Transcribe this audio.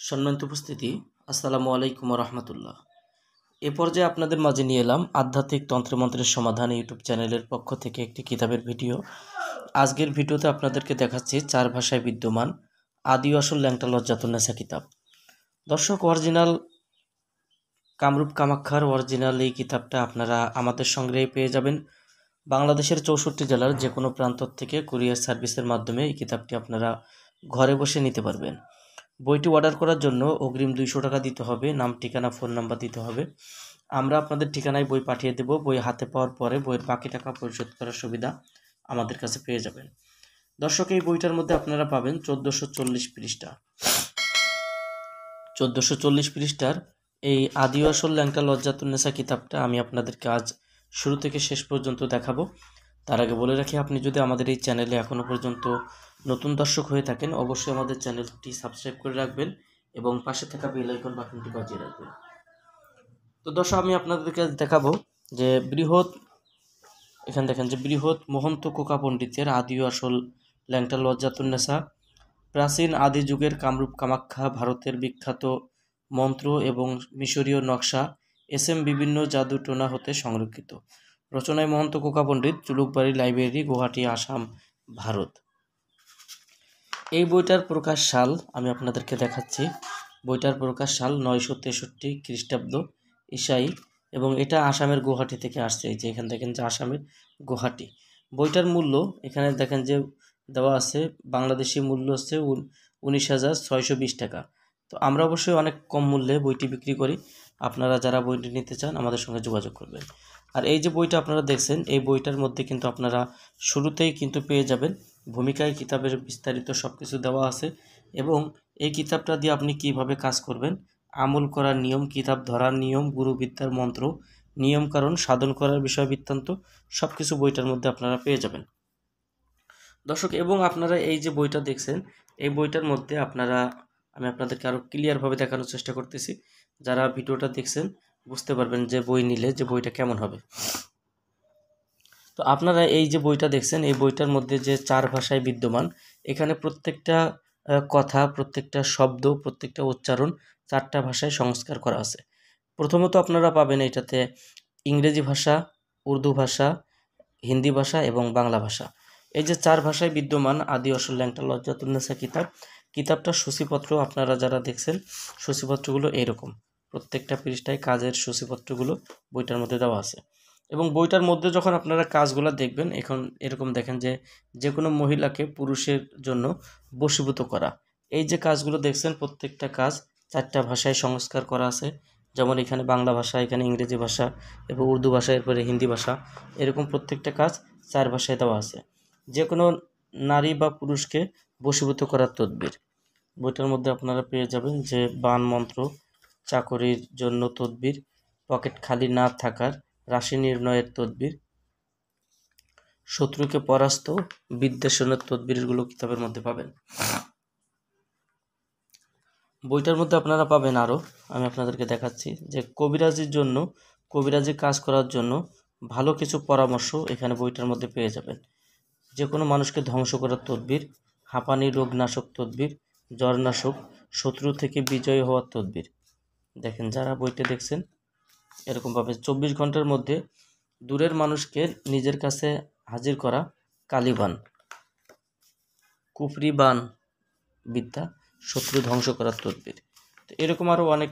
সম্মানিত উপস্থিতি, আসসালামু আলাইকুম রহমতুল্লাহ। এ পর্যায়ে আপনাদের মাঝে নিয়ে এলাম আধ্যাত্মিক তন্ত্রমন্ত্রের সমাধান ইউটিউব চ্যানেলের পক্ষ থেকে একটি কিতাবের ভিডিও। আজকের ভিডিওতে আপনাদেরকে দেখাচ্ছি 4 ভাষায় বিদ্যমান আদি আসল ল্যাংটা লজ্জাতুন্নেসা কিতাব। দর্শক, অরিজিনাল কামরূপ কামাখ্যার অরিজিনাল এই কিতাবটা আপনারা আমাদের সংগ্রহে পেয়ে যাবেন। বাংলাদেশের 64 জেলার যে কোনো প্রান্ত থেকে কুরিয়ার সার্ভিসের মাধ্যমে এই কিতাবটি আপনারা ঘরে বসে নিতে পারবেন। বইটি অর্ডার করার জন্য অগ্রিম 200 টাকা দিতে হবে, নাম, ঠিকানা, ফোন নাম্বার দিতে হবে। আমরা আপনাদের ঠিকানায় বই পাঠিয়ে দেব। বই হাতে পাওয়ার পরে বইয়ের বাকি টাকা পরিশোধ করার সুবিধা আমাদের কাছে পেয়ে যাবেন। দর্শক, এই বইটার মধ্যে আপনারা পাবেন 1440 পৃষ্ঠা। 1440 পৃষ্ঠার এই আদি আসল ল্যাংটা লজ্জাতুন্নেসা কিতাবটা আমি আপনাদেরকে আজ শুরু থেকে শেষ পর্যন্ত দেখাবো। তার আগে বলে রাখি, আপনি যদি আমাদের এই চ্যানেলে এখনও পর্যন্ত নতুন দর্শক হয়ে থাকেন, অবশ্যই আমাদের চ্যানেলটি সাবস্ক্রাইব করে রাখবেন এবং পাশে থাকা বেল আইকন বাটনটি বাজিয়ে রাখবেন। তো দর্শক, আমি আপনাদেরকে দেখাবো যে এখানে দেখেন যে বৃহৎ মহন্ত কোকা পণ্ডিতের আদি আসল ল্যাংটা লজ্জাতুন্নেসা, প্রাচীন আদি যুগের কামরূপ কামাখ্যা, ভারতের বিখ্যাত মন্ত্র এবং মিশরীয় নকশা, বিভিন্ন জাদুটোনা হতে সংরক্ষিত। রচনায় মহন্ত কোকা পণ্ডিত, চুলুকবাড়ি লাইব্রেরি, গুয়াহাটি, আসাম, ভারত। এই বইটার প্রকাশ সাল আমি আপনাদেরকে দেখাচ্ছি। বইটার প্রকাশ সাল 963 খ্রিস্টাব্দ ঈসাই, এবং এটা আসামের গুয়াহাটি থেকে আসছে। এই যে এখানে দেখেন যে আসামের গুয়াহাটি। বইটার মূল্য এখানে দেখেন যে দেওয়া আছে, বাংলাদেশি মূল্য হচ্ছে 19,620 টাকা। তো আমরা অবশ্যই অনেক কম মূল্যে বইটি বিক্রি করি। আপনারা যারা বইটি নিতে চান আমাদের সঙ্গে যোগাযোগ করবেন। আর এই যে বইটা আপনারা দেখছেন, এই বইটার মধ্যে কিন্তু আপনারা শুরুতেই কিন্তু পেয়ে যাবেন ভূমিকায় কিতাবের বিস্তারিত সব কিছু দেওয়া আছে, এবং এই কিতাবটা দিয়ে আপনি কিভাবে কাজ করবেন, আমল করার নিয়ম, কিতাব ধরার নিয়ম, গুরুবিদ্যার মন্ত্র, নিয়ম কারণ, সাধন করার বিষয় বৃত্তান্ত সব কিছু বইটার মধ্যে আপনারা পেয়ে যাবেন দর্শক। এবং আপনারা এই যে বইটা দেখছেন, এই বইটার মধ্যে আমি আপনাদেরকে আরও ক্লিয়ারভাবে দেখানোর চেষ্টা করতেছি। যারা ভিডিওটা দেখছেন বুঝতে পারবেন যে বই নিলে যে বইটা কেমন হবে। তো আপনারা এই যে বইটা দেখছেন, এই বইটার মধ্যে যে 4 ভাষায় বিদ্যমান, এখানে প্রত্যেকটা কথা, প্রত্যেকটা শব্দ, প্রত্যেকটা উচ্চারণ 4টা ভাষায় সংস্কার করা আছে। প্রথমত আপনারা পাবেন এটাতে ইংরেজি ভাষা, উর্দু ভাষা, হিন্দি ভাষা এবং বাংলা ভাষা। এই যে 4 ভাষায় বিদ্যমান আদি আসল ল্যাংটা লজ্জাতুন্নেসা কিতাবটার সূচিপত্র আপনারা যারা দেখছেন, সূচিপত্রগুলো এইরকম। প্রত্যেকটা পৃষ্ঠায় কাজের সূচিপত্রগুলো বইটার মধ্যে দেওয়া আছে। এবং বইটার মধ্যে যখন আপনারা কাজগুলো দেখবেন, এখন এরকম দেখেন যে যে কোনো মহিলাকে পুরুষের জন্য বশীভূত করা। এই যে কাজগুলো দেখছেন, প্রত্যেকটা কাজ 4টা ভাষায় সংস্কার করা আছে। যেমন এখানে বাংলা ভাষা, এখানে ইংরেজি ভাষা এবং উর্দু ভাষা, এরপরে হিন্দি ভাষা, এরকম প্রত্যেকটা কাজ 4 ভাষায় দেওয়া আছে। যে কোনো নারী বা পুরুষকে বশীভূত করার তদবির বইটার মধ্যে আপনারা পেয়ে যাবেন। যে বান মন্ত্র, চাকরির জন্য তদবির, পকেট খালি না থাকার, রাশি নির্ণয়ের তদবির, শত্রুকে পরাস্ত, বিদ্বেষণের তদবিরগুলো কিতাবের মধ্যে পাবেন। বইটার মধ্যে আপনারা পাবেন আরও, আমি আপনাদেরকে দেখাচ্ছি যে কবিরাজি কাজ করার জন্য ভালো কিছু পরামর্শ এখানে বইটার মধ্যে পেয়ে যাবেন। যে কোনো মানুষকে ধ্বংস করার তদবির, হাঁপানি রোগনাশক তদবির, জ্বরনাশক, শত্রু থেকে বিজয় হওয়ার তদবির। দেখেন যারা বইটা দেখছেন, এরকমভাবে 24 ঘন্টার মধ্যে দূরের মানুষকে নিজের কাছে হাজির করা কালীবান, কুফরি বান বিদ্যা, শত্রু ধ্বংস করার তদবির। তো এরকম আরও অনেক